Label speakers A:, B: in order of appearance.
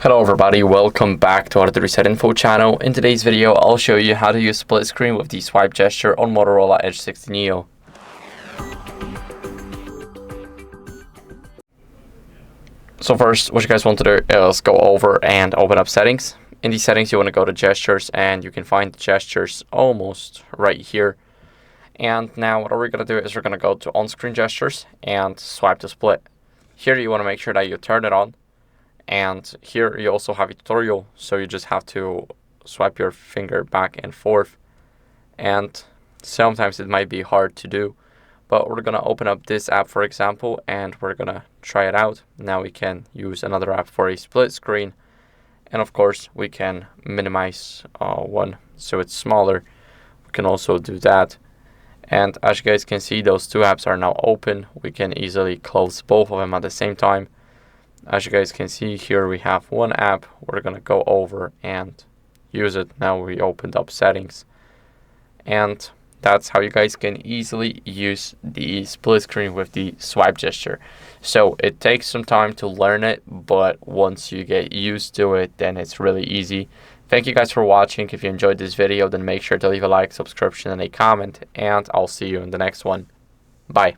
A: Hello everybody, welcome back to HardReset.Info channel. In today's video, I'll show you how to use split screen with the swipe gesture on Motorola Edge 60 Neo. So first, what you guys want to do is go over and open up settings. In these settings, you want to go to gestures and you can find the gestures almost right here. And now what we're going to do is we're going to go to on-screen gestures and swipe to split. Here you want to make sure that you turn it on. And here you also have a tutorial, so you just have to swipe your finger back and forth. And sometimes it might be hard to do, but we're gonna open up this app, for example, and we're gonna try it out. Now we can use another app for a split screen. And of course, we can minimize one so it's smaller. We can also do that. And as you guys can see, those two apps are now open. We can easily close both of them at the same time. As you guys can see here, we have one app. We're going to go over and use it. Now we opened up settings. And that's how you guys can easily use the split screen with the swipe gesture. So it takes some time to learn it, but once you get used to it, then it's really easy. Thank you guys for watching. If you enjoyed this video, then make sure to leave a like, subscription, and a comment. And I'll see you in the next one. Bye.